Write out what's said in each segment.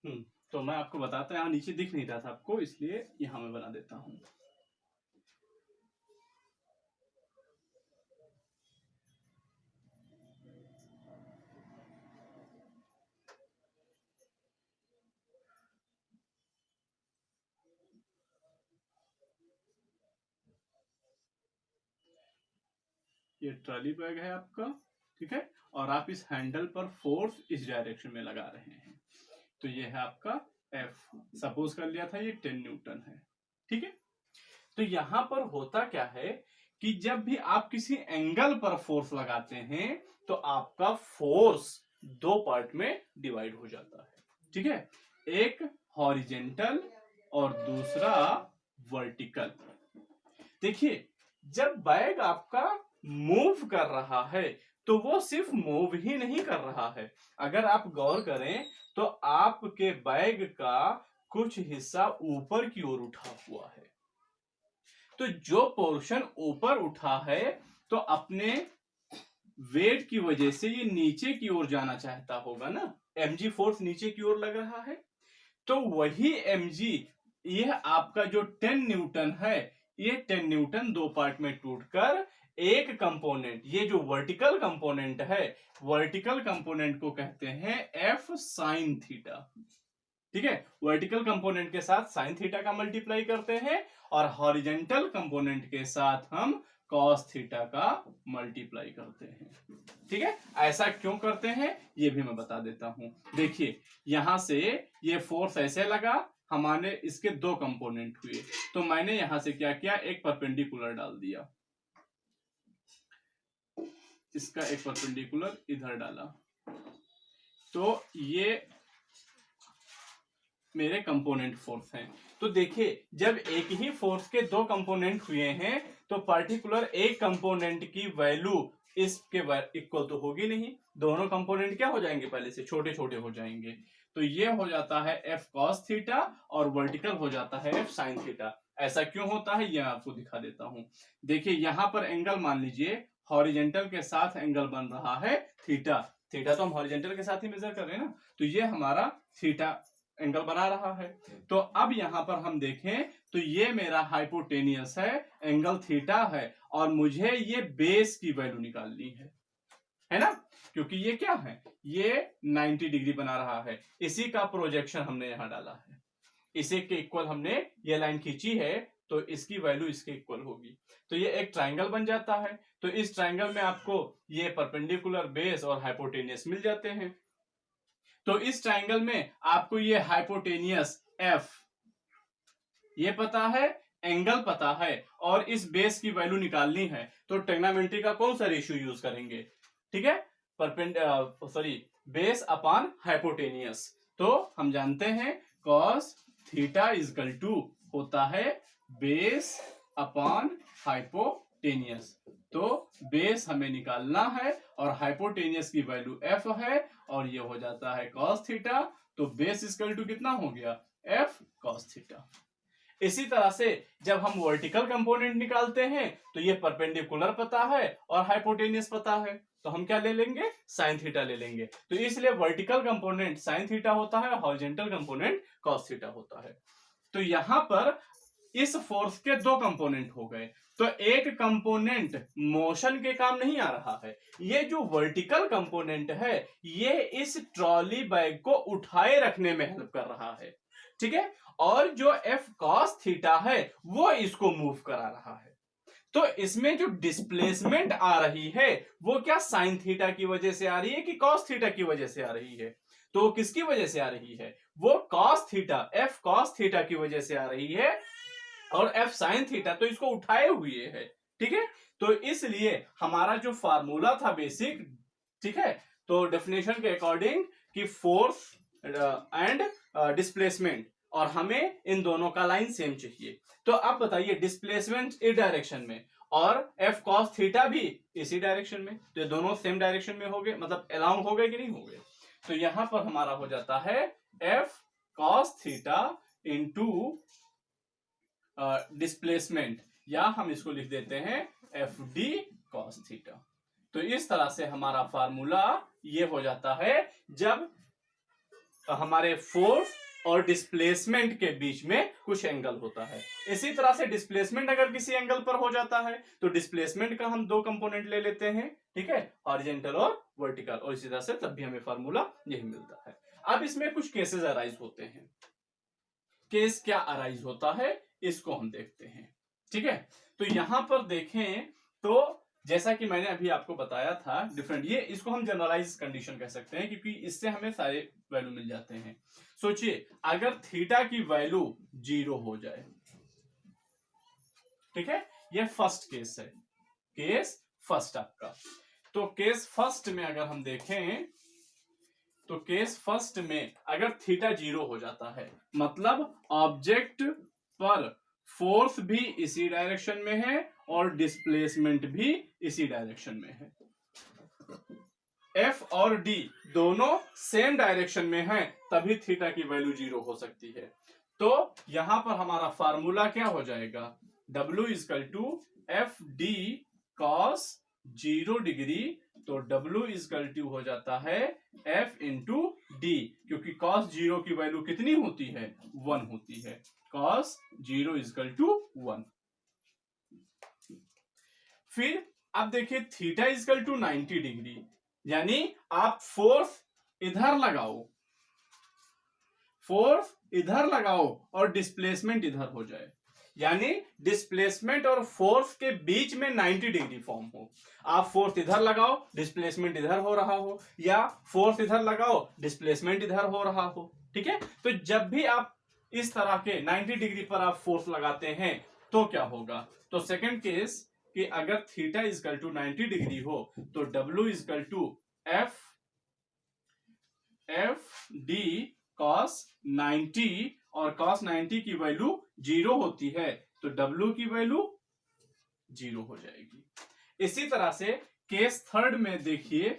तो मैं आपको बताता हूँ, यहाँ नीचे दिख नहीं रहा था आपको, इसलिए यहाँ मैं बना देता हूँ। ये ट्रॉली बैग है आपका, ठीक है, और आप इस हैंडल पर फोर्स इस डायरेक्शन में लगा रहे हैं। तो ये है आपका एफ, सपोज कर लिया था ये 10 न्यूटन है, ठीक है। तो यहां पर होता क्या है कि जब भी आप किसी एंगल पर फोर्स लगाते हैं तो आपका फोर्स दो पार्ट में डिवाइड हो जाता है, ठीक है, एक हॉरिजेंटल और दूसरा वर्टिकल। देखिए, जब बैग आपका मूव कर रहा है तो वो सिर्फ मूव ही नहीं कर रहा है। अगर आप गौर करें तो आपके बैग का कुछ हिस्सा ऊपर की ओर उठा हुआ है। तो जो पोर्शन ऊपर उठा है तो अपने वेट की वजह से ये नीचे की ओर जाना चाहता होगा ना, mg फोर्स नीचे की ओर लग रहा है। तो वही mg, यह आपका जो 10 न्यूटन है, ये 10 न्यूटन दो पार्ट में टूटकर एक कंपोनेंट, ये जो वर्टिकल कंपोनेंट है, वर्टिकल कंपोनेंट को कहते हैं एफ साइन थीटा, ठीक है। वर्टिकल कंपोनेंट के साथ साइन थीटा का मल्टीप्लाई करते हैं और हॉरिजेंटल कंपोनेंट के साथ हम कॉस थीटा का मल्टीप्लाई करते हैं, ठीक है। ऐसा क्यों करते हैं ये भी मैं बता देता हूं। देखिए, यहां से ये फोर्स ऐसे लगा, हमारे इसके दो कंपोनेंट हुए, तो मैंने यहां से क्या किया, एक परपेंडिकुलर डाल दिया, इसका एक परपेंडिकुलर इधर डाला, तो ये मेरे कंपोनेंट फोर्स हैं। तो देखिए, जब एक ही फोर्स के दो कंपोनेंट हुए हैं तो पर्टिकुलर एक कंपोनेंट की वैल्यू इसके इक्वल तो होगी नहीं, दोनों कंपोनेंट क्या हो जाएंगे, पहले से छोटे छोटे हो जाएंगे। तो ये हो जाता है एफ कॉस थीटा और वर्टिकल हो जाता है एफ साइन थीटा। ऐसा क्यों होता है ये आपको दिखा देता हूं। देखिए, यहां पर एंगल मान लीजिए हॉरिजेंटल के साथ एंगल बन रहा है थीटा, थीटा तो हम हॉरिजेंटल के साथ ही मेजर कर रहे हैं ना, तो ये हमारा थीटा एंगल बना रहा है। तो अब यहां पर हम देखें तो ये मेरा हाइपोटेनियस है, एंगल थीटा है, और मुझे ये बेस की वैल्यू निकालनी है ना, क्योंकि ये क्या है, ये 90 डिग्री बना रहा है। इसी का प्रोजेक्शन हमने यहां डाला है, इसी के इक्वल हमने ये लाइन खींची है, तो इसकी वैल्यू इसके इक्वल होगी। तो ये एक ट्राइंगल बन जाता है। तो इस ट्राइंगल में आपको ये परपेंडिकुलर बेस और हाइपोटेनियस मिल जाते हैं। तो इस ट्राइंगल में आपको ये हाइपोटेनियस एफ ये पता है, एंगल पता है, और इस बेस की वैल्यू निकालनी है, तो ट्रिग्नोमेट्री का कौन सा रेशियो यूज करेंगे, ठीक है, बेस अपॉन हाइपोटेनियस। तो हम जानते हैं कॉस थीटा इजकल टू होता है बेस अपॉन हाइपोटेनियस। तो बेस हमें निकालना है और हाइपोटेनियस की वैल्यू एफ है, और ये हो जाता है कॉस थीटा। तो बेस इजकल टू कितना हो गया, एफ कॉस थीटा। इसी तरह से जब हम वर्टिकल कंपोनेंट निकालते हैं तो ये परपेंडिकुलर पता है और हाइपोटेनियस पता है, तो हम क्या ले लेंगे, साइन थीटा ले लेंगे। तो इसलिए वर्टिकल कंपोनेंट साइन थीटा होता है और हॉरिजॉन्टल कंपोनेंट कॉस थीटा होता है। तो यहां पर इस फोर्स के दो कंपोनेंट हो गए, तो एक कंपोनेंट मोशन के काम नहीं आ रहा है, ये जो वर्टिकल कंपोनेंट है ये इस ट्रॉली बैग को उठाए रखने में हेल्प कर रहा है, ठीक है, और जो एफ कॉस थीटा है वो इसको मूव करा रहा है। तो इसमें जो डिस्प्लेसमेंट आ रही है वो क्या साइन थीटा की वजह से आ रही है कि कॉस थीटा की वजह से आ रही है, तो किसकी वजह से आ रही है, वो cos theta, F cos theta की वजह से आ रही है, और एफ साइन थीटा तो इसको उठाए हुए है, ठीक है। तो इसलिए हमारा जो फार्मूला था बेसिक, ठीक है, तो डेफिनेशन के अकॉर्डिंग कि फोर्स एंड डिस्प्लेसमेंट, और हमें इन दोनों का लाइन सेम चाहिए। तो अब बताइए, डिस्प्लेसमेंट इस डायरेक्शन में और एफ कॉस थीटा भी इसी डायरेक्शन में, तो ये दोनों सेम डायरेक्शन में हो गए, मतलब अलाउंग हो गए कि नहीं हो गए। तो यहां पर हमारा हो जाता है F cos theta into displacement, या हम इसको लिख देते हैं एफ डी कॉस थीटा। तो इस तरह से हमारा फार्मूला ये हो जाता है जब हमारे फोर्स और डिस्प्लेसमेंट के बीच में कुछ एंगल होता है। इसी तरह से डिस्प्लेसमेंट अगर किसी एंगल पर हो जाता है तो डिस्प्लेसमेंट का हम दो कंपोनेंट ले लेते हैं, ठीक है, हॉरिजॉन्टल और वर्टिकल, और इसी तरह से तब भी हमें फार्मूला यही मिलता है। अब इसमें कुछ केसेस अराइज होते हैं। केस क्या अराइज होता है इसको हम देखते हैं, ठीक है। तो यहां पर देखें तो जैसा कि मैंने अभी आपको बताया था डिफरेंट, ये इसको हम जनरलाइज कंडीशन कह सकते हैं क्योंकि इससे हमें सारे वैल्यू मिल जाते हैं। सोचिए अगर थीटा की वैल्यू 0 हो जाए, ठीक है, ये फर्स्ट केस है, केस फर्स्ट आपका। तो केस फर्स्ट में अगर हम देखें तो केस फर्स्ट में अगर थीटा 0 हो जाता है मतलब ऑब्जेक्ट पर फोर्स भी इसी डायरेक्शन में है और डिस्प्लेसमेंट भी इसी डायरेक्शन में है। एफ और डी दोनों सेम डायरेक्शन में हैं, तभी थीटा की वैल्यू 0 हो सकती है। तो यहां पर हमारा फार्मूला क्या हो जाएगा, W is equal to F D cos 0 degree. तो W इजकल टू हो जाता है F इंटू डी, क्योंकि cos 0 की वैल्यू कितनी होती है, 1 होती है। cos 0 is equal to 1। फिर अब देखिए थीटा इजकल टू 90 डिग्री, यानी आप फोर्स इधर लगाओ, फोर्स इधर लगाओ और डिस्प्लेसमेंट इधर हो जाए, यानी डिस्प्लेसमेंट और फोर्स के बीच में 90 डिग्री फॉर्म हो। आप फोर्स इधर लगाओ डिस्प्लेसमेंट इधर हो रहा हो, या फोर्स इधर लगाओ डिस्प्लेसमेंट इधर हो रहा हो, ठीक है। तो जब भी आप इस तरह के 90 डिग्री पर आप फोर्स लगाते हैं तो क्या होगा, तो सेकंड केस कि अगर थीटा इजकल टू 90 डिग्री हो तो W is equal to F D cos 90, और cos 90 की वैल्यू 0 होती है तो W की वैल्यू 0 हो जाएगी। इसी तरह से केस थर्ड में देखिए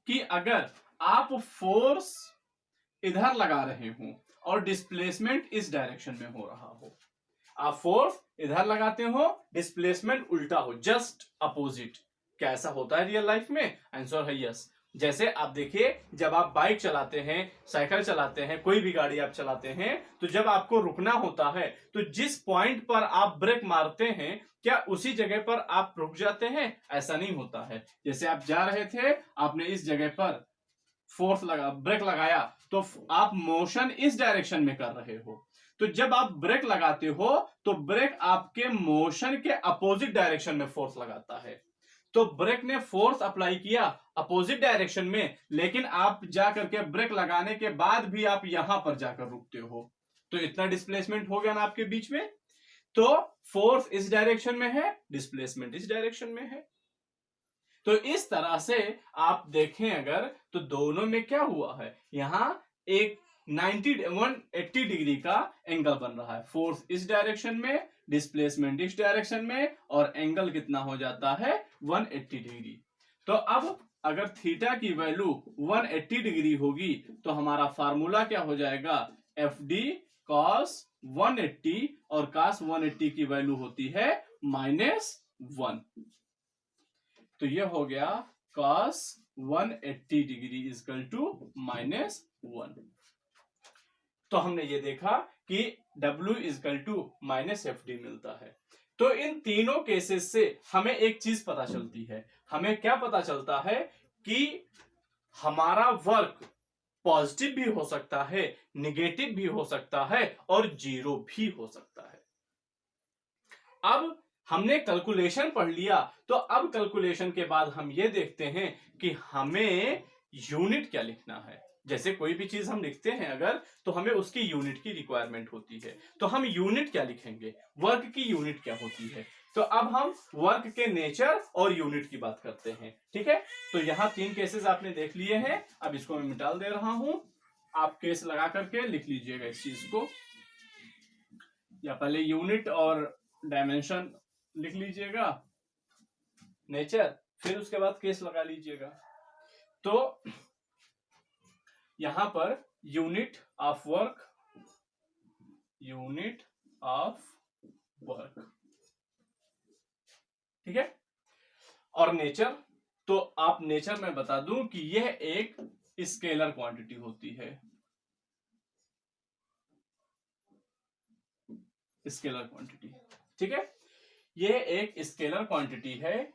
कि अगर आप फोर्स इधर लगा रहे हो और डिस्प्लेसमेंट इस डायरेक्शन में हो रहा हो, आप फोर्स इधर लगाते हो डिस्प्लेसमेंट उल्टा हो, जस्ट अपोजिट। क्या ऐसा होता है रियल लाइफ में, आंसर है यस। जैसे आप देखिए जब आप बाइक चलाते हैं, साइकिल चलाते हैं, कोई भी गाड़ी आप चलाते हैं, तो जब आपको रुकना होता है तो जिस पॉइंट पर आप ब्रेक मारते हैं क्या उसी जगह पर आप रुक जाते हैं, ऐसा नहीं होता है। जैसे आप जा रहे थे, आपने इस जगह पर फोर्स लगा, ब्रेक लगाया, तो आप मोशन इस डायरेक्शन में कर रहे हो, तो जब आप ब्रेक लगाते हो तो ब्रेक आपके मोशन के अपोजिट डायरेक्शन में फोर्स लगाता है। तो ब्रेक ने फोर्स अप्लाई किया अपोजिट डायरेक्शन में, लेकिन आप जाकर के ब्रेक लगाने के बाद भी आप यहां पर जाकर रुकते हो, तो इतना डिस्प्लेसमेंट हो गया ना आपके बीच में। तो फोर्स इस डायरेक्शन में है, डिस्प्लेसमेंट इस डायरेक्शन में है। तो इस तरह से आप देखें अगर तो दोनों में क्या हुआ है, यहां एक 180 डिग्री का एंगल बन रहा है, फोर्स इस डायरेक्शन में, डिस्प्लेसमेंट इस डायरेक्शन में, और एंगल कितना हो जाता है 180 डिग्री। तो अब अगर थीटा की वैल्यू 180 डिग्री होगी तो हमारा फार्मूला क्या हो जाएगा, एफ डी कॉस 180, और cos 180 की वैल्यू होती है -1। तो ये हो गया cos 180 डिग्री इजकल टू -1। तो हमने ये देखा कि W इजकल टू -FD मिलता है। तो इन तीनों केसेस से हमें एक चीज पता चलती है, हमें क्या पता चलता है कि हमारा वर्क पॉजिटिव भी हो सकता है, निगेटिव भी हो सकता है, और 0 भी हो सकता है। अब हमने कैलकुलेशन पढ़ लिया, तो अब कैलकुलेशन के बाद हम ये देखते हैं कि हमें यूनिट क्या लिखना है। जैसे कोई भी चीज हम लिखते हैं अगर, तो हमें उसकी यूनिट की रिक्वायरमेंट होती है, तो हम यूनिट क्या लिखेंगे, वर्क की यूनिट क्या होती है। तो अब हम वर्क के नेचर और यूनिट की बात करते हैं, ठीक है। तो यहां 3 केसेस आपने देख लिए हैं, अब इसको मैं मिटा दे रहा हूं, आप केस लगा करके लिख लीजिएगा इस चीज को, या पहले यूनिट और डायमेंशन लिख लीजिएगा, नेचर, फिर उसके बाद केस लगा लीजिएगा। तो यहां per unit of work, unit of work, ठीक है, और नेचर, तो आप नेचर में बता दूं कि यह एक स्केलर क्वांटिटी होती है, स्केलर क्वांटिटी। ठीक है, ये एक स्केलर क्वांटिटी है,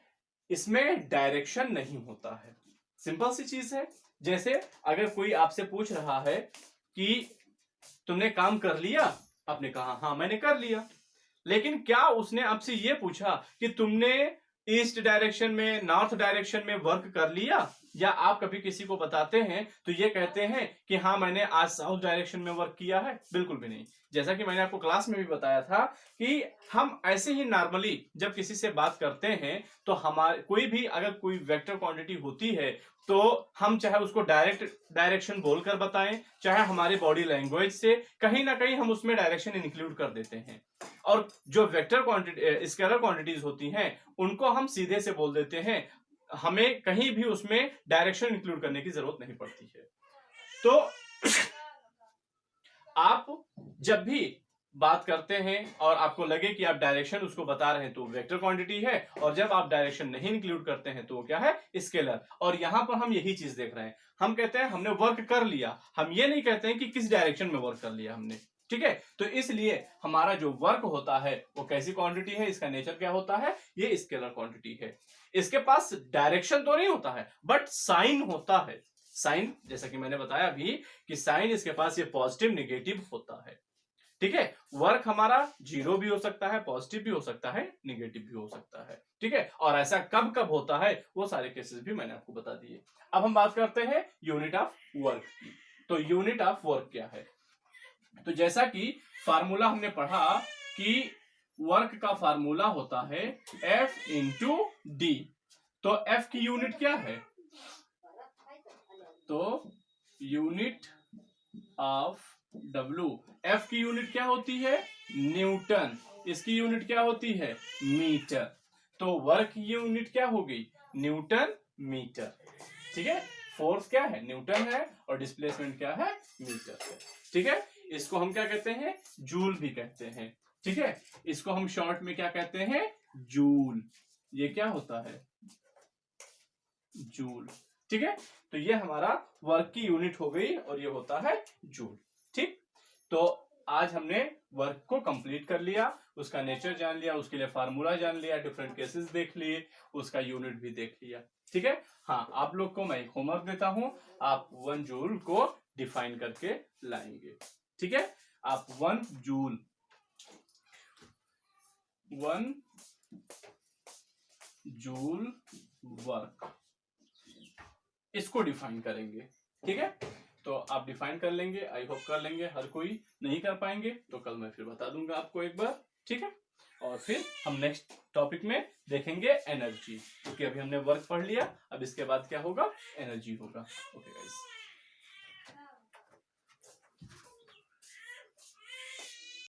इसमें डायरेक्शन नहीं होता है। सिंपल सी चीज है। जैसे अगर कोई आपसे पूछ रहा है कि तुमने काम कर लिया, आपने कहा हाँ मैंने कर लिया, लेकिन क्या उसने आपसे ये पूछा कि तुमने ईस्ट डायरेक्शन में, नॉर्थ डायरेक्शन में वर्क कर लिया? या आप कभी किसी को बताते हैं तो ये कहते हैं कि हाँ मैंने आज साउथ डायरेक्शन में वर्क किया है? बिल्कुल भी नहीं। जैसा कि मैंने आपको क्लास में भी बताया था कि हम ऐसे ही नॉर्मली जब किसी से बात करते हैं तो हमारे कोई भी अगर कोई वेक्टर क्वांटिटी होती है तो हम चाहे उसको डायरेक्ट डायरेक्शन बोलकर बताएं, चाहे हमारी बॉडी लैंग्वेज से कहीं ना कहीं हम उसमें डायरेक्शन इंक्लूड कर देते हैं। और जो वेक्टर क्वांटिटी, स्केलर क्वांटिटीज होती हैं, उनको हम सीधे से बोल देते हैं, हमें कहीं भी उसमें डायरेक्शन इंक्लूड करने की जरूरत नहीं पड़ती है। तो आप जब भी बात करते हैं और आपको लगे कि आप डायरेक्शन उसको बता रहे हैं तो वेक्टर क्वांटिटी है, और जब आप डायरेक्शन नहीं इंक्लूड करते हैं तो क्या है? स्केलर। और यहां पर हम यही चीज देख रहे हैं, हम कहते हैं हमने वर्क कर लिया, हम ये नहीं कहते हैं कि किस डायरेक्शन में वर्क कर लिया हमने। ठीक है, तो इसलिए हमारा जो वर्क होता है वो कैसी क्वांटिटी है, इसका नेचर क्या होता है? ये स्केलर क्वांटिटी है। इसके पास डायरेक्शन तो नहीं होता है बट साइन होता है। साइन, जैसा कि मैंने बताया अभी कि साइन इसके पास ये पॉजिटिव निगेटिव होता है। ठीक है, वर्क हमारा जीरो भी हो सकता है, पॉजिटिव भी हो सकता है, निगेटिव भी हो सकता है। ठीक है, और ऐसा कब कब होता है वो सारे केसेस भी मैंने आपको बता दिए। अब हम बात करते हैं यूनिट ऑफ वर्क की। तो यूनिट ऑफ वर्क क्या है? तो जैसा कि फार्मूला हमने पढ़ा कि वर्क का फार्मूला होता है F इंटू डी। तो F की यूनिट क्या है? तो यूनिट ऑफ W, F की यूनिट क्या होती है? न्यूटन। इसकी यूनिट क्या होती है? मीटर। तो वर्क की यूनिट क्या हो गई? Newton metre. ठीक है, फोर्स क्या है? न्यूटन है, और डिस्प्लेसमेंट क्या है? मीटर है। ठीक है, इसको हम क्या कहते हैं? जूल भी कहते हैं। ठीक है, इसको हम शॉर्ट में क्या कहते हैं? जूल। ये क्या होता है? जूल। ठीक है, तो ये हमारा वर्क की यूनिट हो गई और ये होता है जूल। ठीक, तो आज हमने वर्क को कंप्लीट कर लिया, उसका नेचर जान लिया, उसके लिए फार्मूला जान लिया, डिफरेंट केसेस देख लिए, उसका यूनिट भी देख लिया। ठीक है, हाँ आप लोग को मैं एक होमवर्क देता हूं, आप 1 जूल को डिफाइन करके लाएंगे। ठीक है, आप 1 जूल वर्क इसको डिफाइन करेंगे। ठीक है, तो आप डिफाइन कर लेंगे, आई होप कर लेंगे। हर कोई नहीं कर पाएंगे तो कल मैं फिर बता दूंगा आपको एक बार। ठीक है, और फिर हम नेक्स्ट टॉपिक में देखेंगे एनर्जी, क्योंकि अभी हमने वर्क पढ़ लिया, अब इसके बाद क्या होगा? एनर्जी होगा। Okay guys.